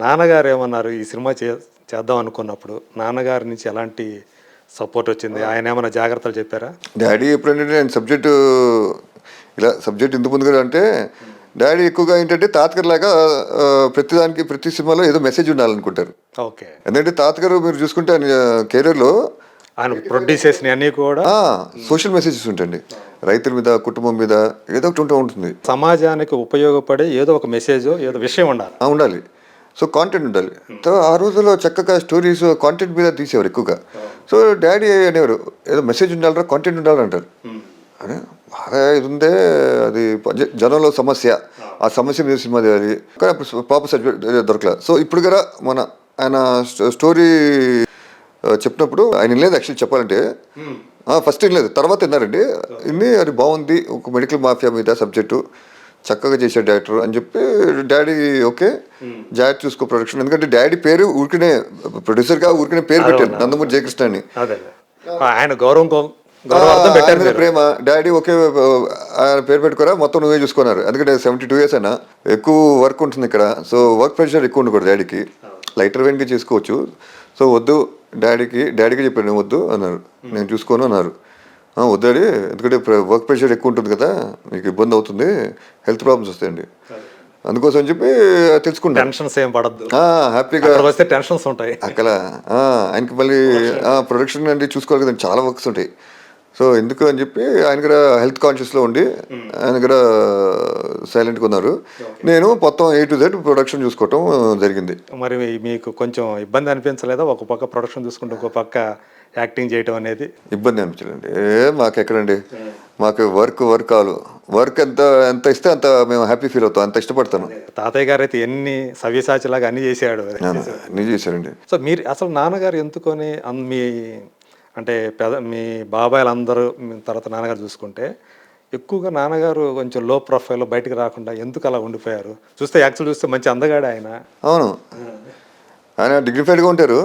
నాన్నగారు ఏమన్నారు ఈ సినిమా చేద్దాం అనుకున్నప్పుడు? నాన్నగారి నుంచి ఎలాంటి సపోర్ట్ వచ్చింది? ఆయన ఏమైనా జాగ్రత్తలు చెప్పారా? డాడీ ఎప్పుడంటే నేను సబ్జెక్టు ఇలా సబ్జెక్ట్ ఎందుకు ముందుగా అంటే డాడీ ఎక్కువగా ఏంటంటే తాతగారులాగా ప్రతిదానికి ప్రతి సినిమాలో ఏదో మెసేజ్ ఉండాలనుకుంటారు. ఓకే. ఎందుకంటే తాతగారు మీరు చూసుకుంటే ఆయన కెరీర్లో ఆయన ప్రొడ్యూస్ చేసిన అన్నీ కూడా సోషల్ మెసేజెస్ ఉంటాయండి. రైతుల మీద, కుటుంబం మీద ఏదో ఒకటి ఉంటుంది. సమాజానికి ఉపయోగపడే ఏదో ఒక మెసేజ్, ఏదో విషయం ఉండాలి. ఉండాలి. సో కాంటెంట్ ఉండాలి. ఆ రోజుల్లో చక్కగా స్టోరీస్ కాంటెంట్ మీద తీసేవారు ఎక్కువగా. సో డాడీ అనేవారు ఏదో మెసేజ్ ఉండాలరా, కాంటెంట్ ఉండాలంటారు. అదే బాగా ఇది ఉందే, అది జనంలో సమస్య, ఆ సమస్య మీద సినిమా తీయాలి. కానీ అప్పుడు ప్రాపర్ సబ్జెక్ట్ దొరకలేదు. సో ఇప్పుడు కూడా ఆయన స్టోరీ చెప్పినప్పుడు ఆయన వినలేదు. యాక్చువల్లీ చెప్పాలంటే ఫస్ట్ వినలేదు, తర్వాత విన్నారండి. విని అది బాగుంది, ఒక మెడికల్ మాఫియా మీద సబ్జెక్టు చక్కగా చేశాడు డైరెక్టర్ అని చెప్పి డాడీ ఓకే జాగ్రత్త చూసుకో ప్రొడక్షన్. ఎందుకంటే డాడీ పేరు ఊరికనే ప్రొడ్యూసర్గా ఊరికనే పేరు పెట్టారు, నందమూరి జయకృష్ణ అని. ఆయన గౌరవం ప్రేమ. డాడీ ఓకే ఆయన పేరు పెట్టుకోరా, మొత్తం నువ్వే చూసుకున్నారు. ఎందుకంటే 72 years అయినా ఎక్కువ వర్క్ ఉంటుంది ఇక్కడ. సో వర్క్ ప్రెషర్ ఎక్కువ ఉండకూడదు డాడీకి, లైటర్ వెయిట్గా చేసుకోవచ్చు. సో వద్దు డాడీకి చెప్పాడు, నేను వద్దు అన్నారు, నేను చూసుకోను అన్నారు. వద్దు డాడీ, ఎందుకంటే వర్క్ ప్రెషర్ ఎక్కువ ఉంటుంది కదా, మీకు ఇబ్బంది అవుతుంది, హెల్త్ ప్రాబ్లమ్స్ వస్తాయండి, అందుకోసం అని చెప్పి తెలుసుకుంటాను. టెన్షన్స్ ఏం పడద్దు, హ్యాపీగా వస్తే టెన్షన్స్ ఉంటాయి అక్కడ. ఆయనకి మళ్ళీ ప్రొడక్షన్ అంటే చూసుకోవాలి కదండి, చాలా వర్క్స్ ఉంటాయి. సో ఎందుకు అని చెప్పి ఆయన కూడా హెల్త్ కాన్షియస్లో ఉండి ఆయన కూడా సైలెంట్గా ఉన్నారు. నేను మొత్తం A to Z ప్రొడక్షన్ చూసుకోవటం జరిగింది. మరి మీకు కొంచెం ఇబ్బంది అనిపించలేదా? ఒక పక్క ప్రొడక్షన్ చూసుకుంటే ఒక పక్క యాక్టింగ్ చేయటం అనేది ఇబ్బంది అనిపించలేండి. మాకు ఎక్కడండి, మాకు వర్క్ ఎంత ఇస్తే అంత మేము హ్యాపీ ఫీల్ అవుతాం, అంత ఇష్టపడతాను. తాతయ్య గారు అయితే ఎన్ని సవ్యసాచిలాగా అన్ని చేశారండి. సో మీరు అసలు నాన్నగారు ఎందుకొని అంటే మీ బాబాయిలు అందరూ తర్వాత నాన్నగారు చూసుకుంటే ఎక్కువగా నాన్నగారు కొంచెం లో ప్రొఫైల్లో బయటకు రాకుండా ఎందుకు అలా ఉండిపోయారు? చూస్తే మంచి అందగాడు ఆయన. అవును, ఆయన డిగ్నిఫైడ్గా ఉంటారు.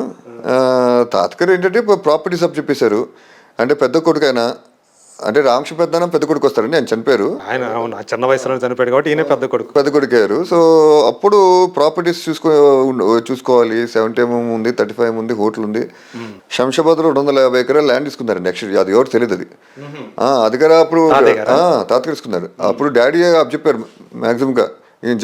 తాతగారు ఏంటంటే ప్రాపర్టీస్ అప్ చెప్పేశారు. అంటే పెద్ద కొడుకు ఆయన, అంటే రామకృష్ణ పెద్దన పెద్ద కొడుకు వస్తారండి, ఆయన చనిపోయారు. ఆయన చిన్న వయసులో చనిపోయాడు కాబట్టి ఈయన పెద్ద కొడుకు అయ్యారు. సో అప్పుడు ప్రాపర్టీస్ చూసుకోవాలి. 70 ఉంది, 35 ఉంది, హోటల్ ఉంది. శంషాబాద్లో 250 ఎకరాలు ల్యాండ్ తీసుకున్నారండి. యాక్చువల్లీ అది ఎవరు తెలియదు. అది కదా అప్పుడు తాతగారు తీసుకున్నారు. అప్పుడు డాడీ చెప్పారు మ్యాక్సిమంగా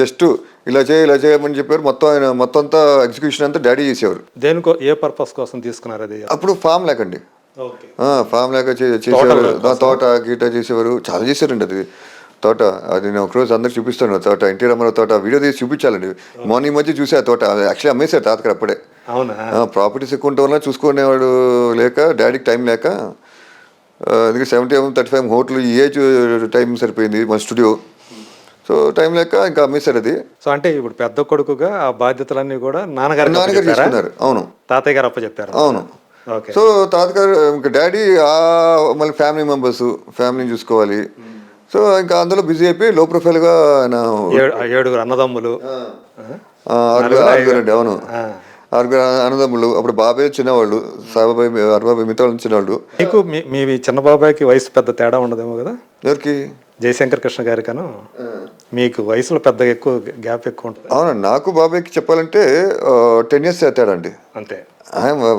జస్ట్ ఇలా చేయమని చెప్పారు. మొత్తం అంతా ఎగ్జిక్యూషన్ అంతా డాడీ చేసేవారు. దేనికో ఏ పర్పస్ కోసం తీసుకున్నారు అది? అప్పుడు ఫామ్ లేకండి, ఫామ్ లేక చేసేవారు. తోట గీట చేసేవారు, చాలా చేశారండి. అది తోట, అది నేను ఒకరోజు అందరికి చూపిస్తాను. తోట ఎన్టీ రామారావు తోట వీడియో తీసి చూపించాలండి. మార్నింగ్ మధ్య చూసే ఆ తోట యాక్చువల్లీ అమ్మేశారు తాతగారు అప్పుడే. ప్రాపర్టీస్ ఎక్కువ ఉండటం వల్ల చూసుకునేవాడు లేక, డాడీకి టైం లేక, అందుకే 70, 35 హోటల్ ఈ ఏజ్ టైం సరిపోయింది మన స్టూడియో. సో టైం లేక ఇంకా అమ్మేశారు అది. సో అంటే ఇప్పుడు పెద్ద కొడుకుగా ఆ బాధ్యతలన్నీ కూడా నాన్నగారు తీసుకున్నారు. అవును, తాతయ్య గారు అప్పచెప్పారు. అవును. సో తాతగారు ఇంకా డాడీ మళ్ళీ ఫ్యామిలీని చూసుకోవాలి. సో ఇంకా అందులో బిజీ అయిపోయి లో ప్రొఫైల్గా ఆయన 7 అన్నదమ్ములు, 6 అండి. అవును, 6 అన్నదమ్ములు. అప్పుడు బాబాయ్ చిన్నవాళ్ళు, సాబాబాయ్, అరబాబాయ్ మిగతా చిన్నవాళ్ళు. మీకు మీ చిన్న బాబాయ్కి వయసు పెద్ద తేడా ఉండదేమో కదా? ఎవరికి? జయశంకర్ కృష్ణ గారి కను మీకు వయసులో పెద్ద ఎక్కువ గ్యాప్ ఎక్కువ ఉంటుంది. అవునండి, నాకు బాబాయ్కి చెప్పాలంటే 10 years తేడా అండి. అంతే.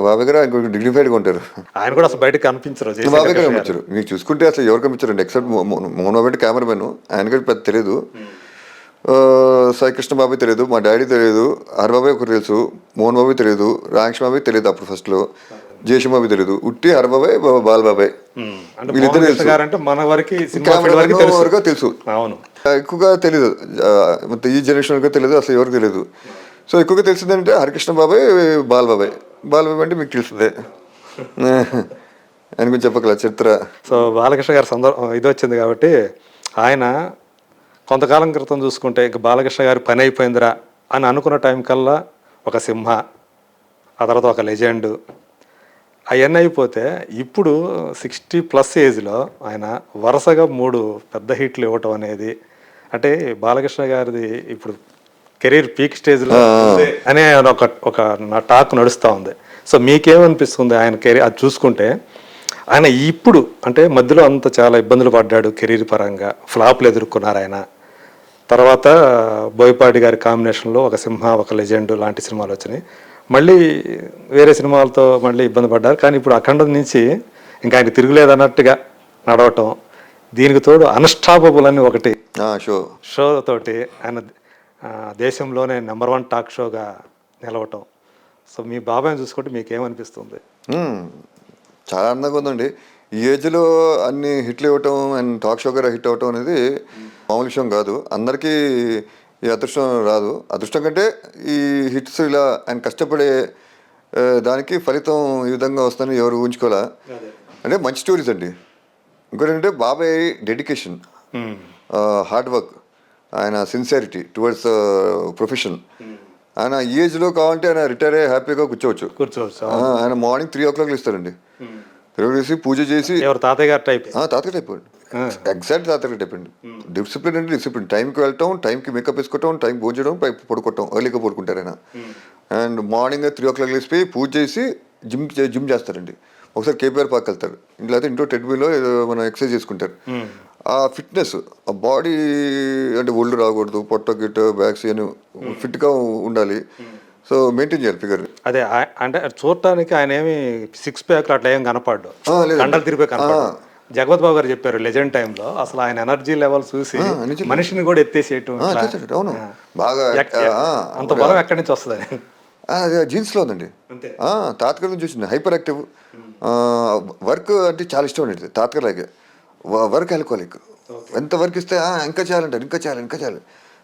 బాబాయ్ గారు డిగ్నిఫైడ్గా ఉంటారు. ఆయన కూడా అసలు బయటకు కనిపించరు. బాబాయ్ గారు కనిపించారు. మీకు చూసుకుంటే అసలు ఎవరు కనిపించారండి ఎక్సెప్ట్ మోహన్ బాబాయ్ కెమెరామెన్. ఆయన కూడా పెద్ద తెలియదు. సాయి కృష్ణ బాబాయ్ తెలియదు, మా డాడీ తెలియదు, హరబాబాయ్ ఒకరు తెలుసు, మోహన్ బాబాయ్ తెలియదు, రామకృష్ణ బాబాయ్ తెలియదు అప్పుడు ఫస్ట్లో, జయశ్రీ బాబాయ్ తెలియదు, ఉట్టి హరబాబాయ్, బాలబాబాయ్ వీళ్ళిద్దరు తెలుసు. తెలుసు, ఎక్కువగా తెలీదు. ఈ జనరేషన్ తెలియదు, అసలు ఎవరికి తెలియదు. సో ఎక్కువగా తెలిసిందంటే హరికృష్ణ బాబాయ్, బాలబాబాయ్ అంటే మీకు తెలుస్తుంది. ఆయన గురించి చెప్పగల చరిత్ర. సో బాలకృష్ణ గారి ఇది వచ్చింది కాబట్టి ఆయన కొంతకాలం క్రితం చూసుకుంటే ఇక బాలకృష్ణ గారి పని అయిపోయిందిరా అని అనుకున్న టైం కల్లా ఒక సింహ, ఆ తర్వాత ఒక లెజెండ్, అవన్నీ అయిపోతే ఇప్పుడు 60+ ఏజ్లో ఆయన వరుసగా 3 పెద్ద హిట్లు ఇవ్వటం అనేది, అంటే బాలకృష్ణ గారిది ఇప్పుడు కెరీర్ పీక్ స్టేజ్లో అనే ఒక టాక్ నడుస్తూ ఉంది. సో మీకేమనిపిస్తుంది ఆయన కెరీర్ అది చూసుకుంటే? ఆయన ఇప్పుడు అంటే మధ్యలో అంత చాలా ఇబ్బందులు పడ్డాడు కెరీర్ పరంగా, ఫ్లాప్లు ఎదుర్కొన్నారు ఆయన. తర్వాత బోయపాటి గారి కాంబినేషన్లో ఒక సింహ, ఒక లెజెండ్ లాంటి సినిమాలు వచ్చినాయి. మళ్ళీ వేరే సినిమాలతో మళ్ళీ ఇబ్బంది పడ్డారు. కానీ ఇప్పుడు అఖండం నుంచి ఇంకా ఆయన తిరుగులేదన్నట్టుగా నడవటం, దీనికి తోడు అన్స్టాపబుల్ అని ఒకటి షో తోటి ఆయన దేశంలోనే నెంబర్ 1 టాక్ షోగా నిలవటం. సో మీ బాబాయ్ని చూసుకుంటే మీకు ఏమనిపిస్తుంది? చాలా ఆనందంగా ఉందండి. ఈ ఏజ్లో అన్ని హిట్లు ఇవ్వటం అండ్ టాక్ షో గారు హిట్ అవ్వటం అనేది మామూలు విషయం కాదు. అందరికీ ఈ అదృష్టం రాదు. అదృష్టం కంటే ఈ హిట్స్ ఇలా ఆయన కష్టపడే దానికి ఫలితం ఈ విధంగా వస్తుందని ఎవరు ఊహించుకోలే. అంటే మంచి స్టోరీస్ అండి. ఇంకోటి ఏంటంటే బాబాయ్ డెడికేషన్, హార్డ్ వర్క్, ఆయన సిన్సియారిటీ టువర్డ్స్ ప్రొఫెషన్. ఆయన ఈ ఏజ్లో కావాలంటే ఆయన రిటైర్ అయ్యి హ్యాపీగా కూర్చోవచ్చు. ఆయన మార్నింగ్ 3 o'clock ఇస్తారండి. తిరగేసి పూజ చేసి తాతయ్య గారు టైప్, తాతయ్య టైప్ అండి, ఎగ్జాక్ట్ తాతయ్య టైప్ అండి. డిసిప్లిన్ అంటే డిసిప్లిన్, టైంకి వెళ్ళటం, టైంకి మేకప్ వేసుకోవటం, టైంకి భోజనం చేయడం, పడుకోవటం, ఎర్లీగా పడుకుంటారు ఆయన. అండ్ మార్నింగ్ 3 o'clock లేచిపోయి పూజ చేసి జిమ్ చేస్తారండి. ఒకసారి కేపీఆర్ పార్క్ వెళ్తారు, ఇంట్లో అయితే ఇంట్లో టెడ్బీలో మనం ఎక్సర్సైజ్ చేసుకుంటారు. ఆ ఫిట్నెస్, ఆ బాడీ అంటే ఒళ్ళు రాకూడదు, పొట్ట గిట్ట బ్యాక్స్ అని ఫిట్గా ఉండాలి. సో మెయింటైన్ చేయాలి ఫిగర్. అదే అంటే చూడటానికి ఆయన ఏమి 6 pack అట్లా ఏం కనపడ్డు, కండలు తిరిగిపోయి కనపడ్డు. జగపతి బాబు గారు చెప్పారు లెజెండ్ టైంలో అసలు ఆయన ఎనర్జీ లెవెల్ చూసి మనిషిని కూడా ఎత్తేసేయటం. అవును, బాగా అంత బలం ఎక్కడి నుంచి వస్తుంది? అది జీన్స్లో ఉందండి. తాతగారి నుంచి వచ్చింది. హైపర్ యాక్టివ్, వర్క్ అంటే చాలా ఇష్టం అండి తాతగారిలాగే. వర్క్ ఆల్కహాలిక్, ఎంత వర్క్ ఇస్తే ఇంకా చేయాలంటారు, ఇంకా చేయాలి, ఇంకా చేయాలి.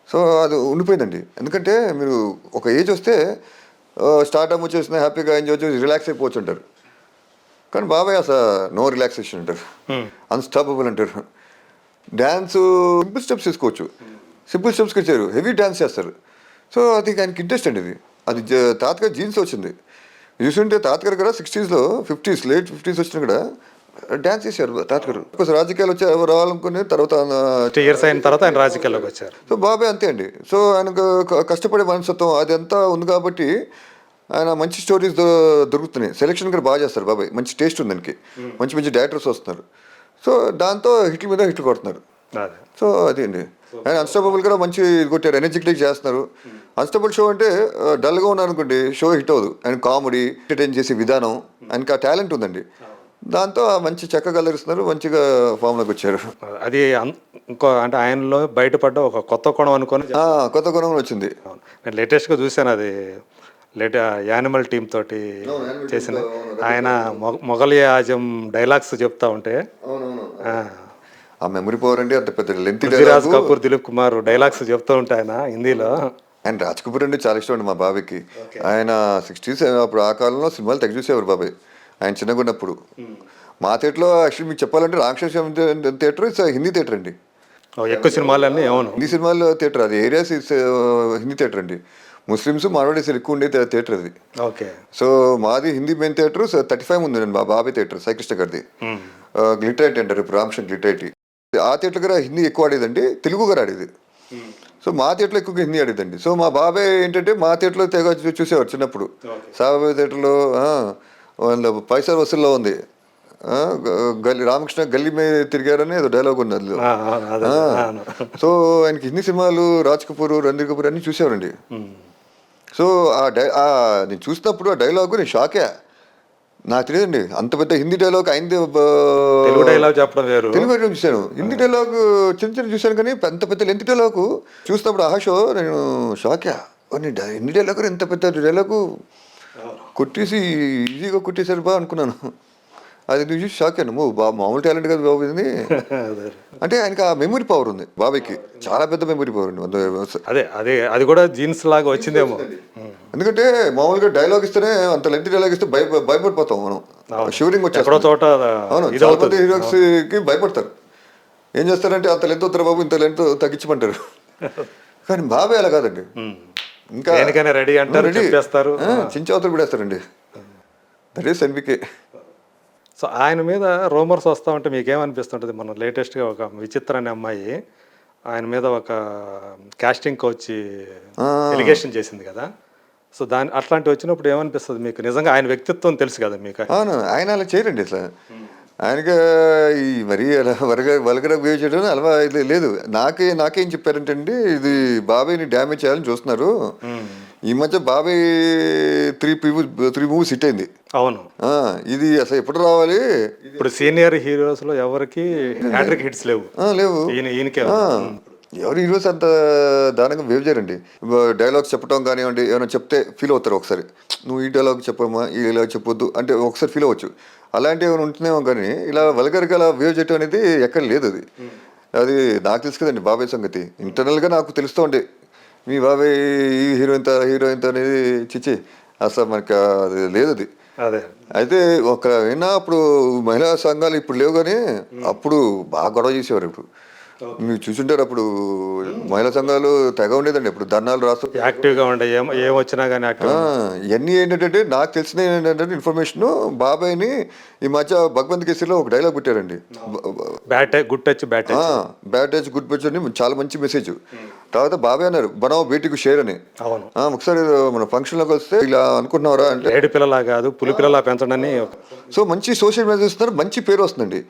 సో అది ఉండిపోయిందండి. ఎందుకంటే మీరు ఒక ఏజ్ వస్తే స్టార్ట్అప్ వచ్చేసిన హ్యాపీగా ఎంజాయ్ చేసి రిలాక్స్ అయిపోవచ్చు అంటారు. కానీ బాబాయ్ అసలు నో రిలాక్సేషన్ అంటారు, అన్స్టాపబుల్ అంటారు. డ్యాన్స్ సింపుల్ స్టెప్స్ తీసుకోవచ్చు, సింపుల్ స్టెప్స్కి వచ్చారు, హెవీ డ్యాన్స్ చేస్తారు. సో అది ఆయనకి ఇంట్రెస్ట్ అండి. అది తాతగారు జీన్స్ వచ్చింది. చూస్తుంటే తాతగారు కూడా 60s, 50s, లేట్ 50s వచ్చినా కూడా డ్యాన్స్ చేశారు తాతగారు. రాజకీయాలు వచ్చి రావాలనుకునే తర్వాత ఇయర్స్ అయిన తర్వాత ఆయన రాజకీయాల్లోకి వచ్చారు. సో బాబాయ్ అంతే అండి. సో ఆయనకు కష్టపడే మనస్తత్వం అది అంతా ఉంది కాబట్టి ఆయన మంచి స్టోరీస్ దొరుకుతున్నాయి. సెలెక్షన్ కూడా బాగా చేస్తారు బాబాయ్, మంచి టేస్ట్ ఉంది దానికి, మంచి మంచి డైరెక్టర్స్ వస్తున్నారు. సో దాంతో హిట్ల మీద హిట్లు కొడుతున్నారు. సో అది అండి. ఆయన అన్స్టాపబుల్ కూడా మంచి కొట్టారు, ఎనర్జెటిక్ చేస్తున్నారు. అన్స్టాపబుల్ షో అంటే డల్గా ఉన్నారనుకోండి షో హిట్ అవ్వదు. ఆయన కామెడీ ఎంటర్టైన్ చేసే విధానం, ఆయనకి ఆ టాలెంట్ ఉందండి. దాంతో మంచి చక్కగా కలరిస్తున్నారు, మంచిగా ఫామ్లోకి వచ్చారు. అది ఇంకో అంటే ఆయనలో బయటపడ్డ ఒక కొత్త కోణం అనుకొని కొత్త కోణం వచ్చింది. నేను లేటెస్ట్గా చూశాను, అది యానిమల్ టీమ్ తోటి చేసిన ఆయన మొఘల్ ఆజం డైలాగ్స్ చెప్తా ఉంటే ఆ మెమరీ పవర్ అంటే అంత పెద్ద లెంత్. రాజ్ కపూర్, దిలీప్ కుమార్ డైలాగ్స్ చెప్తూ ఉంటాయి ఆయన హిందీలో. ఆయన రాజ్ కపూర్ అంటే చాలా ఇష్టం అండి మా బాబాయ్కి. ఆయన 60s అప్పుడు ఆ కాలంలో సినిమాలు తెగ చూసేవారు బాబాయ్ ఆయన చిన్నగా ఉన్నప్పుడు. మా థియేటర్లో యాక్చువల్లీ మీకు చెప్పాలంటే రాక్షస థియేటర్ హిందీ థియేటర్ అండి. ఎక్కువ సినిమాలన్నీ హిందీ సినిమాలు థియేటర్, అది ఏరియాస్ హిందీ థియేటర్ అండి. ముస్లిమ్స్ మార్వాడీస్ ఎక్కువ ఉండే థియేటర్ అది. ఓకే. సో మాది హిందీ మెయిన్ థియేటర్ 35 ఉందండి మా బాబాయ్ థియేటర్, సాయికృష్ణ గారిది. గ్లిటరైటీ అంటారు ఇప్పుడు, రామకృష్ణ గ్లిటరైటీ. ఆ థియేటర్ కూడా హిందీ ఎక్కువ ఆడేదండి, తెలుగు కూడా ఆడేది. సో మా థియేటర్లో ఎక్కువగా హిందీ ఆడేదండి. సో మా బాబాయ్ ఏంటంటే మా థియేటర్లో తెగ చూసేవారు చిన్నప్పుడు. సాబాబాయ్ థియేటర్లో వాళ్ళ పైసా వసూల్లో ఉంది, రామకృష్ణ గల్లీ మీద తిరిగారని ఏదో డైలాగ్ ఉంది అందులో. సో ఆయనకి హిందీ సినిమాలు రాజ్ కపూర్, రణ్ధీర్ కపూర్ అన్నీ చూసేవారండి. సో నేను చూసినప్పుడు ఆ డైలాగు నేను షాకే. నాకు తెలియదండి అంత పెద్ద హిందీ డైలాగ్ అయింది. తెలుగు డైలాగ్ చెప్పడం వేరు, తెలుగు డైలాగ్ చూశాను, హిందీ డైలాగ్ చిన్న చిన్న చూశాను. కానీ అంత పెద్ద లెంత్ డైలాగ్ చూసినప్పుడు షో నేను షాకే. హిందీ డైలాగ్ ఎంత పెద్ద డైలాగు కొట్టేసి ఈజీగా కొట్టేశారు బా అనుకున్నాను. అది నువ్వు చూసి షాక్ అయ్యాను. మామూలు టాలెంట్ కదా బాబు ఇది. అంటే ఆయనకి ఆ మెమరీ పవర్ ఉంది బాబాయ్కి, చాలా పెద్ద మెమరీ పవర్ ఉంది. అది కూడా జీన్స్ లాగా వచ్చిందేమో. ఎందుకంటే మామూలుగా డైలాగ్ ఇస్తేనే అంత లెంత్ డైలాగ్ ఇస్తే భయపడిపోతాం మనం, షూరింగ్ వచ్చేస్తాం. అవును, చాలా మంది హీరోస్ కి భయపడతారు. ఏం చేస్తారంటే అంత లెంత్ వస్తారు బాబు, ఇంత లెంత్ తగ్గించమంటారు. కానీ బాబాయ్ అలా కాదండి, ఇంకా రెడీ అంటారు, చించవతలు పెడేస్తారండి. That is NBK. సో ఆయన మీద రూమర్స్ వస్తూ ఉంటే మీకేమనిపిస్తుంటుంది? మన లేటెస్ట్గా ఒక విచిత్ర అనే అమ్మాయి ఆయన మీద ఒక కాస్టింగ్ కోచ్ ఎలిగేషన్ చేసింది కదా. సో అట్లాంటివి వచ్చినప్పుడు ఏమనిపిస్తుంది మీకు? నిజంగా ఆయన వ్యక్తిత్వం తెలుసు కదా మీకు. అవును, ఆయన అలా చేయరండి అసలు. ఆయనగా ఈ మరీ అలా వల్గర్ బిహేవ్ చేయడం అలవా ఇది లేదు. నాకేం చెప్పారంటే అండి, ఇది బాబాయ్ని డ్యామేజ్ చేయాలని చూస్తున్నారు. ఈ మధ్య బాబాయ్ త్రీ మూవీస్ హిట్ అయింది. అవును. ఆ, ఇది అసలు ఎప్పుడు రావాలి? ఇప్పుడు సీనియర్ హీరోస్ లో ఎవరికి హ్యాట్రిక్ హిట్స్ లేవు. లేవు. ఈయనకే ఆ, ఎవరు ఈరోజు అంత దారుణంగా బిహేవ్ చేయరండి. డైలాగ్స్ చెప్పడం కానివ్వండి, ఏమైనా చెప్తే ఫీల్ అవుతారు ఒకసారి. నువ్వు ఈ డైలాగ్ చెప్పమ్మా, ఈ డైలాగ్ చెప్పొద్దు అంటే ఒకసారి ఫీల్ అవ్వచ్చు. అలాంటివి ఏమైనా ఉంటున్నామో కానీ ఇలా వల్గర్గా అలా బిహేవ్ చేయడం అనేది ఎక్కడ లేదు. అది నాకు తెలుసు కదండి బాబాయ్ సంగతి. ఇంటర్నల్గా నాకు తెలుస్తూ ఉండే మీ బాబాయ్ ఈ హీరోయిన్తో అనేది చిచ్చి అసలు మనకి అది లేదు అది. అదే అయితే ఒక అయినా అప్పుడు మహిళా సంఘాలు ఇప్పుడు లేవు, కానీ అప్పుడు బాగా గొడవ చేసేవారు. ఇప్పుడు మీరు చూసుంటారు, అప్పుడు మహిళా సంఘాలు తెగ ఉండేదండి. ఇప్పుడు ధర్నాలు రాస్తూ యాక్టివ్గా ఉండే ఏం వచ్చినా కానీ ఇవన్నీ ఏంటంటే నాకు తెలిసిన ఏంటంటే ఇన్ఫర్మేషన్, బాబాయ్ని ఈ మధ్య భగవంత్ కేసరిలో ఒక డైలాగ్ పెట్టారండి, good touch bad touch. Bad touch good touch అని చాలా మంచి మెసేజ్. తర్వాత బాబాయ్ అన్నారు బనావ్ బేటీకు షేర్ అని. అవును. ఒకసారి మన ఫంక్షన్లోకి వస్తే ఇలా అనుకుంటున్నారా అంటే ఏడు పిల్లలా కాదు పులి పిల్లలా పెంచడని. సో మంచి సోషల్ మెసేజ్ ఇస్తున్నారు, మంచి పేరు వస్తుందండి.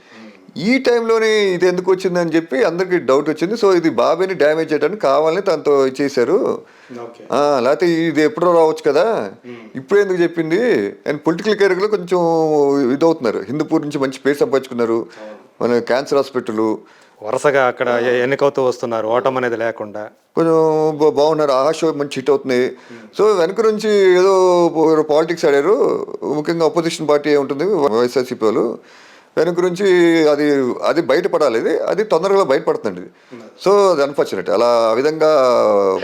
ఈ టైంలోనే ఇది ఎందుకు వచ్చిందని చెప్పి అందరికి డౌట్ వచ్చింది. సో ఇది బాబాయ్ని డ్యామేజ్ చేయడానికి కావాలని తనతో చేశారు. లేకపోతే ఇది ఎప్పుడో రావచ్చు కదా, ఇప్పుడు ఎందుకు చెప్పింది అండ్ పొలిటికల్ కెరీర్లో కొంచెం ఇదవుతున్నారు. హిందూపూర్ నుంచి మంచి పేరు సంపాదించుకున్నారు, మన క్యాన్సర్ హాస్పిటల్ వరుసగా అక్కడ ఎన్నికవుతూ వస్తున్నారు, ఓటం అనేది లేకుండా కొంచెం బాగున్నారు. ఆ షో మంచి హిట్ అవుతుంది. సో వెనక నుంచి ఏదో పాలిటిక్స్ ఆడారు, ముఖ్యంగా అపోజిషన్ పార్టీ ఉంటుంది వైఎస్ఆర్సీపీ వాళ్ళు. వెనక నుంచి అది బయటపడాలి, అది తొందరగా బయటపడుతుంది. సో అది అన్ఫార్చునేట్. అలా ఆ విధంగా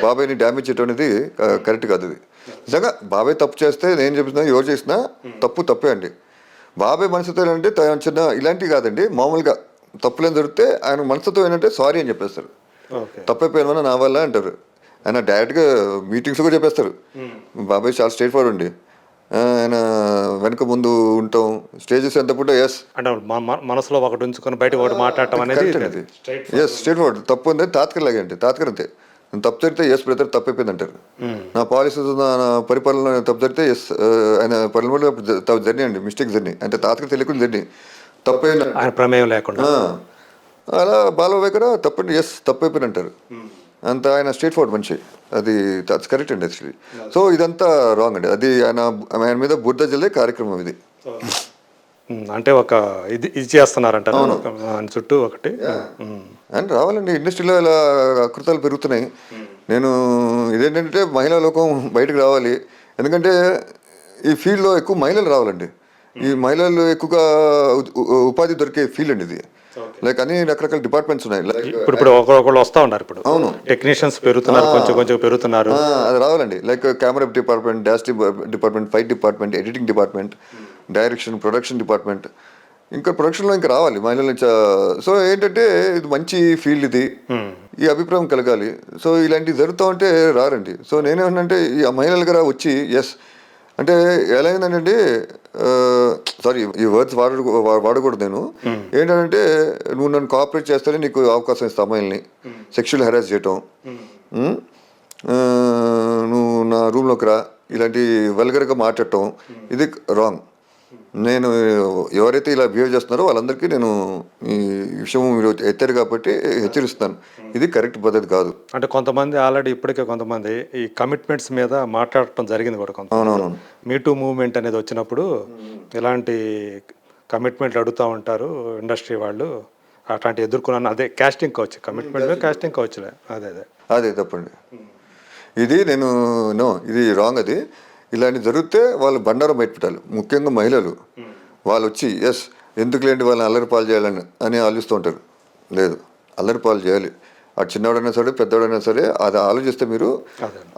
బాబాయ్ని డ్యామేజ్ చేయడం అనేది కరెక్ట్ కాదు. అది నిజంగా బాబాయ్ తప్పు చేస్తే నేను చెప్తున్నా, ఎవరు చేసినా తప్పే అండి. బాబాయ్ మనసుతో ఏంటంటే చిన్న ఇలాంటివి కాదండి, మామూలుగా తప్పులేం జరిగితే ఆయన మనసుతో ఏంటంటే సారీ అని చెప్పేస్తారు. తప్పైపోయిన నా వల్ల అంటారు. ఆయన డైరెక్ట్గా మీటింగ్స్ కూడా చెప్పేస్తారు. బాబాయ్ చాలా స్ట్రైట్ ఫార్వర్డ్ అండి. ఆయన వెనక ముందు ఉంటాం, స్టేజెస్ ఎంత పుట్ట ఎస్ అంటే మనసులో ఒకటి ఉంచుకొని బయట ఒకటి మాట్లాడటం అనేది ఎస్ స్ట్రైట్ ఫార్వర్డ్. తప్పు ఉంది తాత్కలాగే అంటే తాత్కరంతే. నేను తప్పు జరిగితే ఎస్ బ్రదర్ తప్పైపోయింది అంటారు. నా పాలసీస్ నా పరిపాలన తప్పు జరిగితే ఎస్ ఆయన పరిపాలన జర్నీ అండి, మిస్టేక్ జర్నీ అంటే తాత్కాలిక తెలియకుండా జర్నీ తప్పైన ఆయన ప్రమేయం లేకుండా. అలా బాలవేకర తప్పండి ఎస్ తప్పైపోయింది అంటారు. అంత ఆయన స్ట్రేట్ ఫార్వర్డ్ మనిషి, అది కరెక్ట్ అండి యాక్చువల్లీ. సో ఇదంతా రాంగ్ అండి. అది ఆయన మీద బుద్ధ జల్లే కార్యక్రమం ఇది. అంటే ఒక ఇది చేస్తున్నారంట చుట్టూ ఒకటి. అండ్ రావాలండి, ఇండస్ట్రీలో ఇలా అకృతాలు పెరుగుతున్నాయి. నేను ఇదేంటంటే మహిళా లోకం బయటకు రావాలి. ఎందుకంటే ఈ ఫీల్డ్లో ఎక్కువ మహిళలు రావాలండి. ఈ మహిళలు ఎక్కువగా ఉపాధి దొరికే ఫీల్డ్ అండి ఇది. లైక్ అన్ని రకరకాల డిపార్ట్మెంట్స్ ఉన్నాయి. ఇప్పుడు ఒకళ్ళు వస్తూ ఉన్నారు. ఇప్పుడు అవును టెక్నీషియన్స్ పెరుగుతున్నారు, కొంచెం పెరుగుతున్నారు. అది రావాలండి. Like camera department, dance department, fight department, editing department, direction, production department, ఇంకా ప్రొడక్షన్లో ఇంకా రావాలి మహిళల నుంచి. సో ఏంటంటే ఇది మంచి ఫీల్డ్, ఇది ఈ అభిప్రాయం కలగాలి. సో ఇలాంటివి జరుగుతూ ఉంటే రారండి. సో నేనేమంటే ఈ మహిళల దగ్గర వచ్చి ఎస్ అంటే ఎలా అయిందంటే, సారీ ఈ వర్డ్స్ వాడకూడదు నేను. ఏంటంటే నువ్వు నన్ను కోఆపరేట్ చేస్తేనే నీకు అవకాశం ఇస్తా, అమ్మాయిల్ని సెక్షువల్ హెరాస్ చేయటం, నువ్వు నా రూమ్లోకి రా, ఇలాంటి వల్గర్గా మాట్లాడటం ఇది రాంగ్. నేను ఎవరైతే ఇలా బిహేవ్ చేస్తున్నారో వాళ్ళందరికీ నేను ఈ విషయం మీరు ఎత్తారు కాబట్టి హెచ్చరిస్తాను, ఇది కరెక్ట్ పద్ధతి కాదు. అంటే కొంతమంది ఆల్రెడీ ఇప్పటికే కొంతమంది ఈ కమిట్మెంట్స్ మీద మాట్లాడటం జరిగింది కూడా. అవునవును. మీటూ మూవ్మెంట్ అనేది వచ్చినప్పుడు ఇలాంటి కమిట్మెంట్లు అడుగుతూ ఉంటారు ఇండస్ట్రీ వాళ్ళు. అట్లాంటి ఎదుర్కొన్నాను. అదే కాస్టింగ్ కౌచ్, కమిట్మెంట్ కాస్టింగ్ కౌచ్లే. అదే తప్పండి. ఇది ఇది రాంగ్. అది ఇలాంటి జరిగితే వాళ్ళు బండారం బయటపెట్టాలి. ముఖ్యంగా మహిళలు వాళ్ళు వచ్చి ఎస్ ఎందుకు లేండి వాళ్ళని అల్లరి పాలు చేయాలని ఆలోచిస్తూ ఉంటారు. లేదు, అల్లరి పాలు చేయాలి. ఆ చిన్నవాడైనా సరే పెద్దవాడైనా సరే అది ఆలోచిస్తే మీరు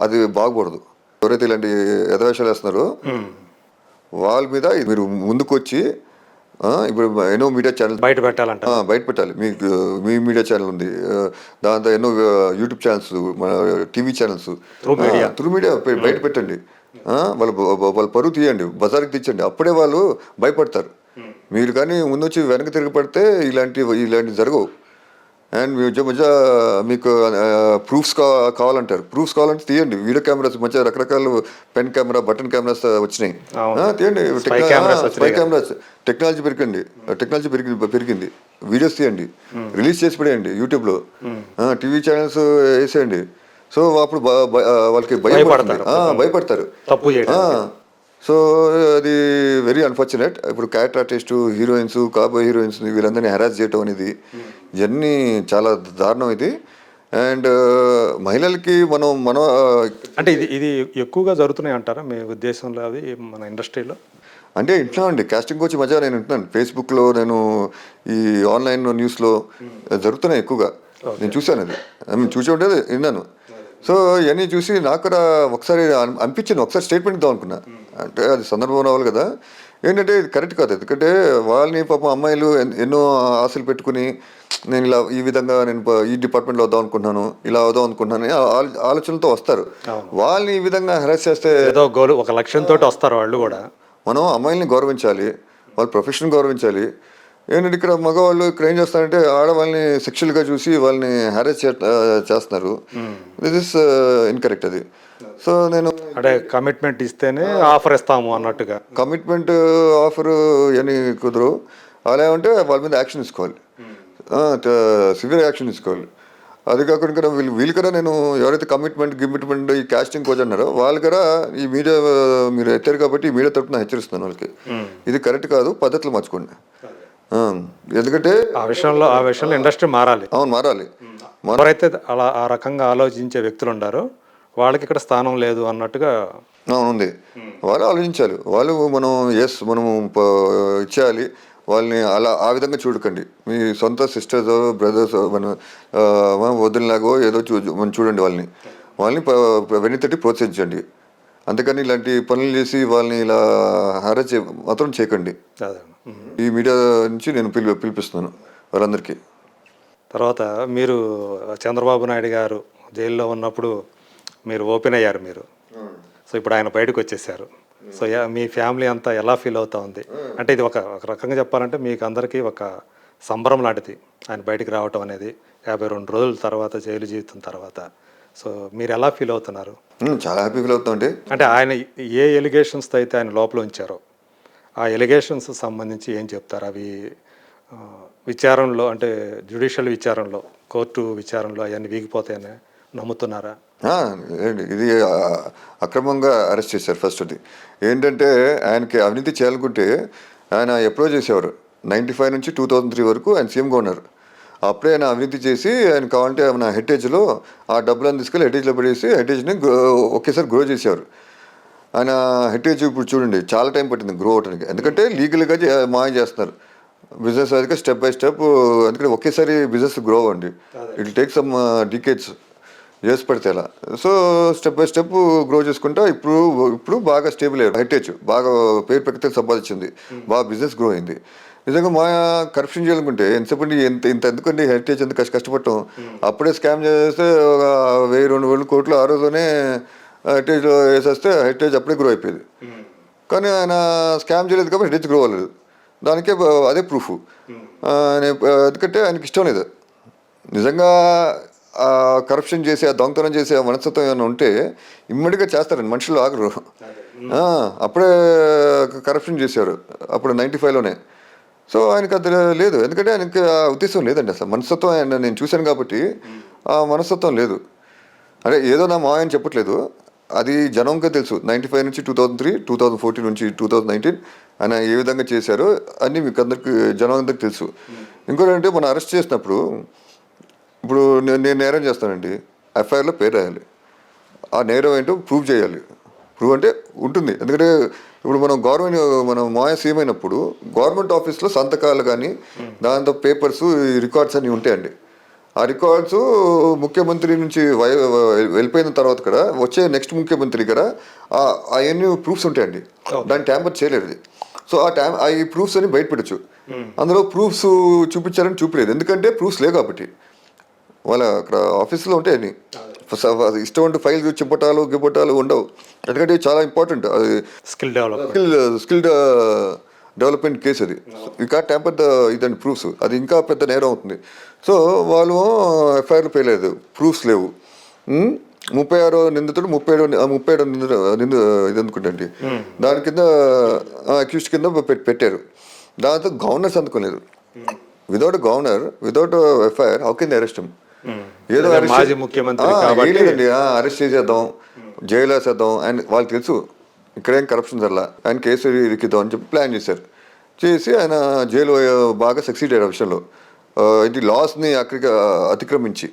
అది బాగకూడదు. ఎవరైతే ఇలాంటి యథవేషాలు వేస్తున్నారో వాళ్ళ మీద మీరు ముందుకు వచ్చి ఇప్పుడు ఎన్నో మీడియా ఛానల్ బయట పెట్టాలి. మీకు మీ మీడియా ఛానల్ ఉంది, దాంతో ఎన్నో యూట్యూబ్ ఛానల్స్, మన టీవీ ఛానల్స్, త్రూ మీడియా బయట పెట్టండి. వాళ్ళ పరువు తీయండి, బజార్కి తెచ్చండి. అప్పుడే వాళ్ళు భయపడతారు. మీరు కానీ ముందు వచ్చి వెనక్కి తిరిగి పడితే ఇలాంటివి జరగవు. అండ్ మధ్య మధ్య మీకు ప్రూఫ్స్ కావాలంటారు. ప్రూఫ్స్ కావాలంటే తీయండి. వీడియో కెమెరాస్ మధ్య రకరకాల పెన్ కెమెరా, బటన్ కెమెరాస్ వచ్చినాయి. తీయండి. స్పై కెమెరాస్ టెక్నాలజీ పెరిగింది. వీడియోస్ తీయండి, రిలీజ్ చేసి పడేయండి యూట్యూబ్లో, టీవీ ఛానల్స్ వేసేయండి. సో అప్పుడు వాళ్ళకి భయపడతారు. సో అది వెరీ అన్ఫార్చునేట్. ఇప్పుడు క్యారెక్టర్ ఆర్టిస్టు, హీరోయిన్స్, కాబోయే హీరోయిన్స్ వీళ్ళందరినీ హెరాస్ చేయటం అనేది ఇవన్నీ చాలా దారుణం ఇది. అండ్ మహిళలకి మన అంటే ఇది ఎక్కువగా జరుగుతున్నాయి అంటారా మీ ఉద్దేశంలో అవి మన ఇండస్ట్రీలో? అంటే ఇంట్లో అండి కాస్టింగ్ వచ్చి మధ్య నేను వింటున్నాను. ఫేస్బుక్లో, నేను ఈ ఆన్లైన్ న్యూస్లో జరుగుతున్నాయి ఎక్కువగా. నేను చూశాను, అది చూసి ఉండేది విన్నాను. సో ఇవన్నీ చూసి నాకు కూడా ఒకసారి అనిపించింది, ఒకసారి స్టేట్మెంట్ ఇద్దాం అనుకున్నా. అంటే అది సందర్భం రావాలి కదా. ఏంటంటే ఇది కరెక్ట్ కాదు. ఎందుకంటే వాళ్ళని పాపం అమ్మాయిలు ఎన్నో ఆశలు పెట్టుకుని నేను ఇలా ఈ విధంగా నేను ఈ డిపార్ట్మెంట్లో వద్దాం అనుకుంటున్నాను, ఇలా అవుదాం అనుకుంటున్నాను ఆలోచనలతో వస్తారు. వాళ్ళని ఈ విధంగా హెరాస్ చేస్తే ఏదో గోల్, ఒక లక్ష్యంతో వస్తారు వాళ్ళు కూడా. మనం అమ్మాయిల్ని గౌరవించాలి, వాళ్ళ ప్రొఫెషన్ గౌరవించాలి. ఏంటంటే ఇక్కడ మగవాళ్ళు ఇక్కడ ఏం చేస్తారంటే ఆడవాళ్ళని సెక్షువల్గా చూసి వాళ్ళని హ్యారేస్ చేస్తున్నారు. దిస్ ఇస్ ఇన్కరెక్ట్ అది. సో నేను అంటే కమిట్మెంట్ ఇస్తేనే ఆఫర్ ఇస్తాము అన్నట్టుగా, కమిట్మెంట్ ఆఫర్ అని కుదరు. అలా ఉంటే వాళ్ళ మీద యాక్షన్ తీసుకోవాలి, సివియర్ యాక్షన్ తీసుకోవాలి. అది కాకుండా కదా వీళ్ళు కదా, నేను ఎవరైతే కమిట్మెంట్ ఈ కాస్టింగ్ కోచ్ అన్నారో వాళ్ళు కదా ఈ మీడియా మీరు ఎత్తారు కాబట్టి ఈ మీడియా తరఫున హెచ్చరిస్తున్నాను వాళ్ళకి, ఇది కరెక్ట్ కాదు, పద్ధతులు మార్చుకోండి. ఎందుకంటే ఆ విషయంలో ఇండస్ట్రీ మారాలి. అవును, మారాలి. ఎవరైతే అలా ఆ రకంగా ఆలోచించే వ్యక్తులు ఉన్నారో వాళ్ళకి ఇక్కడ స్థానం లేదు అన్నట్టుగా ఉంది. వాళ్ళు ఆలోచించాలి. వాళ్ళు మనము ఇచ్చేయాలి. వాళ్ళని అలా ఆ విధంగా చూడకండి. మీ సొంత సిస్టర్స్, బ్రదర్స్, వదిలిలాగో ఏదో చూడండి. వాళ్ళని వెన్నుతట్టి ప్రోత్సహించండి. అంతేకాని ఇలాంటి పనులు చేసి వాళ్ళని ఇలా హారస్ మాత్రం చేయకండి. ఈ మీడియా నుంచి నేను పిలిపిస్తున్నాను వాళ్ళందరికీ. తర్వాత మీరు చంద్రబాబు నాయుడు గారు జైల్లో ఉన్నప్పుడు మీరు ఓపెన్ అయ్యారు మీరు. సో ఇప్పుడు ఆయన బయటకు వచ్చేసారు. సో మీ ఫ్యామిలీ అంతా ఎలా ఫీల్ అవుతా ఉంది? అంటే ఇది ఒక రకంగా చెప్పాలంటే మీకు అందరికీ ఒక సంబరం లాంటిది ఆయన బయటికి రావటం అనేది 52 రోజుల తర్వాత, జైలు జీవితం తర్వాత. సో మీరు ఎలా ఫీల్ అవుతున్నారు? చాలా హ్యాపీ ఫీల్ అవుతామండి. అంటే ఆయన ఏ ఎలిగేషన్స్తో అయితే ఆయన లోపల ఉంచారో ఆ ఎలిగేషన్స్ సంబంధించి ఏం చెప్తారు? అవి విచారణలో, అంటే జ్యుడిషియల్ విచారణలో, కోర్టు విచారణలో అవన్నీ వీగిపోతాయని నమ్ముతున్నారా? ఇది అక్రమంగా అరెస్ట్ చేశారు. ఫస్ట్ అది ఏంటంటే ఆయనకి అవినీతి చేయాలనుకుంటే ఆయన ఎప్పుడో చేసేవారు. 95 నుంచి 2003 వరకు ఆయన సీఎంగా ఉన్నారు. అప్పుడే ఆయన అవినీతి చేసి ఆయన కావాలంటే మన హెరిటేజ్లో ఆ డబ్బులను తీసుకెళ్ళి హెరిటేజ్లో పడేసి హెరిటేజ్ని ఒకేసారి గ్రో చేసేవారు. ఆయన హెరిటేజ్ ఇప్పుడు చూడండి చాలా టైం పట్టింది గ్రో అవడానికి. ఎందుకంటే లీగల్గా మాయం చేస్తున్నారు బిజినెస్ అయితే స్టెప్ బై స్టెప్. ఎందుకంటే ఒకేసారి బిజినెస్ గ్రో అవ్వండి, it will take some decades, చేసి పడితే అలా. So step by step grow చేసుకుంటా ఇప్పుడు బాగా స్టేబుల్ అయ్యారు. హెరిటేజ్ బాగా పేరు ప్రఖ్యాతులు సంపాదించింది, బాగా బిజినెస్ గ్రో అయింది. నిజంగా మా కరప్షన్ చేయాలనుకుంటే ఎంతసేపటి ఇంత ఎందుకండి హెరిటేజ్ ఎంత కష్టపడటం. అప్పుడే స్కామ్ చేస్తే ఒక 1000-2000 కోట్లు ఆ రోజునే హెరిటేజ్లో వేసేస్తే హెరిటేజ్ అప్పుడే గ్రో అయిపోయింది. కానీ ఆయన స్కామ్ చేయలేదు కాబట్టి హెరిటేజ్ గ్రో అవ్వలేదు. దానికే అదే ప్రూఫ్. ఎందుకంటే ఆయనకి ఇష్టం లేదు. నిజంగా కరప్షన్ చేసి ఆ దొంగతనం చేసి ఆ మనస్తత్వం ఏమైనా ఉంటే ఇమ్మీడియట్గా చేస్తారండి, మనుషులు ఆగరు. అప్పుడే కరప్షన్ చేశారు అప్పుడు 95లోనే. సో ఆయనకు అది లేదు, ఎందుకంటే ఆయనకి ఆ ఉద్దేశం లేదండి. అసలు మనస్తత్వం ఆయన నేను చూశాను కాబట్టి ఆ మనస్తత్వం లేదు. అంటే ఏదో నా మావయ్య అని చెప్పట్లేదు, అది జనంగా తెలుసు. 95 నుంచి 2003, 2014 నుంచి 2019 ఆయన ఏ విధంగా చేశారో అన్నీ మీకు అందరికి జనం అందరికి తెలుసు. ఇంకోటి అంటే మనం అరెస్ట్ చేసినప్పుడు ఇప్పుడు నేను నేరం చేస్తానండి, ఎఫ్ఐఆర్లో పేరు రాయాలి. ఆ నేరం ఏంటో ప్రూవ్ చేయాలి. ప్రూవ్ అంటే ఉంటుంది. ఎందుకంటే ఇప్పుడు మనం మాయ సీఎం అయినప్పుడు గవర్నమెంట్ ఆఫీస్లో సంతకాలు కానీ దాంతో పేపర్స్, రికార్డ్స్ అన్నీ ఉంటాయండి. ఆ రికార్డ్స్ ముఖ్యమంత్రి నుంచి వెళ్ళిపోయిన తర్వాత కూడా వచ్చే నెక్స్ట్ ముఖ్యమంత్రి కూడా అవన్నీ ప్రూఫ్స్ ఉంటాయండి. దాన్ని ట్యాంపర్ చేయలేదు. సో ఈ ప్రూఫ్స్ అని బయటపెట్టచ్చు. అందులో ప్రూఫ్స్ చూపించారని చూపలేదు, ఎందుకంటే ప్రూఫ్స్ లేవు కాబట్టి. వాళ్ళ అక్కడ ఆఫీస్లో ఉంటాయని ఇష్టం ఉంటే ఫైల్ గిప్పటాలు ఉండవు. ఎందుకంటే చాలా ఇంపార్టెంట్ అది స్కిల్డ్ డెవలప్మెంట్ కేసు అది. యూ కాంట్ ట్యాంపర్ ద ఇదండి ప్రూఫ్స్, అది ఇంకా పెద్ద నేరం అవుతుంది. సో వాళ్ళు ఎఫ్ఐఆర్లు పేయలేదు, ప్రూఫ్స్ లేవు. 36 నిందితుడు 37 నిందు ఇది అనుకుంటండి, దాని కింద అక్యూస్డ్ కింద పెట్టారు. దాంతో గవర్నర్ సంతకలేదు. Without governor, without FIR, how can arrest him? ఏదో మాజీ ముఖ్యమంత్రి లేదండి, అరెస్ట్ చేసేద్దాం, జైలు వేసేద్దాం. అండ్ వాళ్ళకి తెలుసు ఇక్కడేం కరప్షన్ జరలా, ఆయన కేసు ఇరికిద్దాం అని చెప్పి ప్లాన్ చేసి ఆయన జైలు బాగా సక్సీడ్ అయ్యారు ఆ విషయంలో. ఇది లాస్ని అతిక్రమించి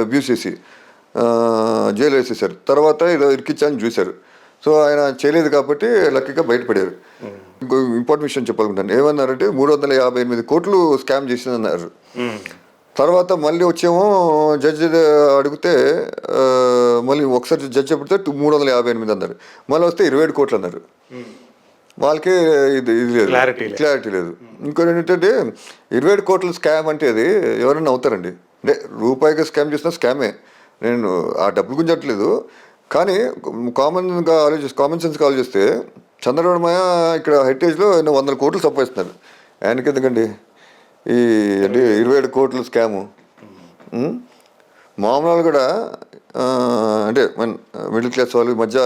అబ్యూస్ చేసి జైలు వేసేసారు. తర్వాత ఏదో ఇరికిచ్చాలని చూశారు. సో ఆయన చేయలేదు కాబట్టి లక్కీగా బయటపడారు. ఇంకో ఇంపార్టెంట్ విషయం చెప్పాలనుకుంటాను. ఏమన్నారంటే 358 కోట్లు స్కామ్ చేసిందన్నారు. తర్వాత మళ్ళీ వచ్చేమో జడ్జి అడిగితే మళ్ళీ ఒకసారి జడ్జి చెప్తే 358 అన్నారు. మళ్ళీ వస్తే 27 కోట్లు అన్నారు. వాళ్ళకి ఇది లేదు, క్లారిటీ లేదు. ఇంకోటి ఏంటంటే 27 కోట్ల స్కామ్ అంటే అది ఎవరైనా అవుతారండి. అంటే రూపాయిగా స్కామ్ చేసినా స్కామే. నేను ఆ డబ్బులు గురించి చెప్పట్లేదు. కానీ కామన్ సెన్స్గా ఆలోచిస్తే చంద్రబాబు మాయ ఇక్కడ హెరిటేజ్లో ఎన్నో 100 కోట్లు సంపాదిస్తున్నారు. ఆయనకి ఎందుకండి ఈ అంటే 27 కోట్ల స్కాము? మామూలు కూడా అంటే మన మిడిల్ క్లాస్ వాళ్ళు ఈ మధ్య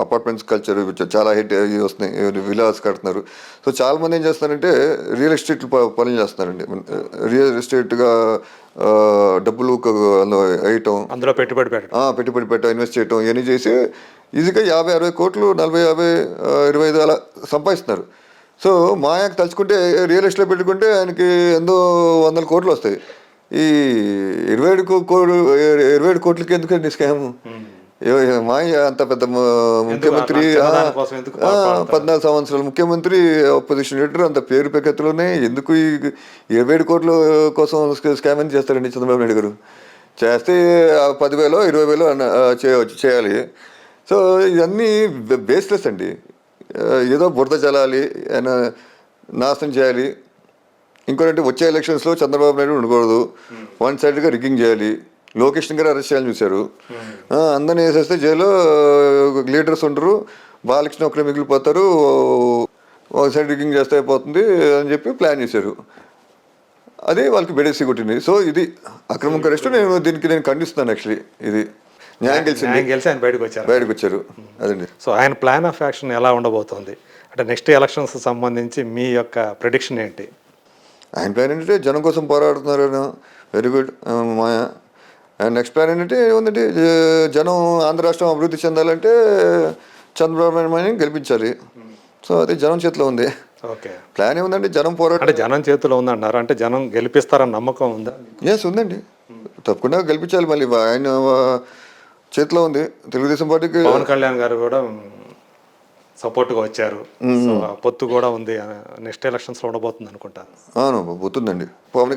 అపార్ట్మెంట్స్ కల్చర్ చాలా హిట్ వస్తున్నాయి, విలాస్ కడుతున్నారు. సో చాలామంది ఏం చేస్తున్నారంటే రియల్ ఎస్టేట్ పనులు చేస్తున్నారండి. రియల్ ఎస్టేట్గా డబ్బులు వేయటం, అందులో పెట్టుబడి పెట్టడం, ఇన్వెస్ట్ చేయటం, ఇవన్నీ చేసి ఈజీగా 50-60 కోట్లు, 40-50, 25 అలా సంపాదిస్తున్నారు. సో మాయాకి తలుచుకుంటే రియల్ ఎస్టేట్ పెట్టుకుంటే ఆయనకి ఎంతో 100 కోట్లు వస్తాయి. ఈ 27 కోట్లకి ఎందుకండి స్కామ్? మాయ అంత పెద్ద ముఖ్యమంత్రి, 14 సంవత్సరాలు ముఖ్యమంత్రి, అపోజిషన్ లీడర్, అంత పేరు పెకెత్తులోనే ఎందుకు ఈ 27 కోట్ల కోసం స్కామ్ అని చేస్తారండి చంద్రబాబు నాయుడు గారు? చేస్తే 10,000, 20,000 చేయాలి. సో ఇవన్నీ బేస్లెస్ అండి. ఏదో బురద జలాలి, ఆయన నాశనం చేయాలి. ఇంకోటంటే వచ్చే ఎలక్షన్స్లో చంద్రబాబు నాయుడు ఉండకూడదు, వన్ సైడ్గా రిగ్గింగ్ చేయాలి. లోకేష్ గారు అరెస్ట్ చేయాలని చూశారు. అందరినీ వేసేస్తే జైల్లో లీడర్స్ ఉండరు, బాలకృష్ణ ఒకరే మిగిలిపోతారు, ఒక సైడ్ రిగ్గింగ్ చేస్తే అయిపోతుంది అని చెప్పి ప్లాన్ చేశారు. అది వాళ్ళకి బెడేసి కొట్టింది. సో ఇది అక్రమం అరెస్ట్. దీనికి ఖండిస్తున్నాను. యాక్చువల్లీ ఇది న్యాయం గెలిచి ఆయన బయటకు వచ్చారు. అదండి. సో ఆయన ప్లాన్ ఆఫ్ యాక్షన్ ఎలా ఉండబోతోంది అంటే నెక్స్ట్ ఎలక్షన్స్ సంబంధించి మీ యొక్క ప్రెడిక్షన్ ఏంటి? ఆయన ప్లాన్ ఏంటంటే జనం కోసం పోరాడుతున్నారు. Very good Maya. And next plan ఏంటంటే ఏముందంటే జనం ఆంధ్ర రాష్ట్రం అభివృద్ధి చెందాలంటే చంద్రబాబు నాయుడు గెలిపించాలి. సో అది జనం చేతిలో ఉంది. ఓకే, ప్లాన్ ఏముందండి, జనం పోరాటం అంటే జనం చేతిలో ఉందన్నారు. అంటే జనం గెలిపిస్తారని నమ్మకం ఉందా? ఉందండి, తప్పకుండా గెలిపించాలి. మళ్ళీ ఆయన చేతిలో ఉంది. తెలుగుదేశం పార్టీకి పవన్ కళ్యాణ్ గారు కూడా సపోర్ట్గా వచ్చారు. సో పొత్తు కూడా ఉంది. నెక్స్ట్ ఎలక్షన్స్లో ఉండబోతుంది అనుకుంటా. అవును, పోతుందండి. పవన్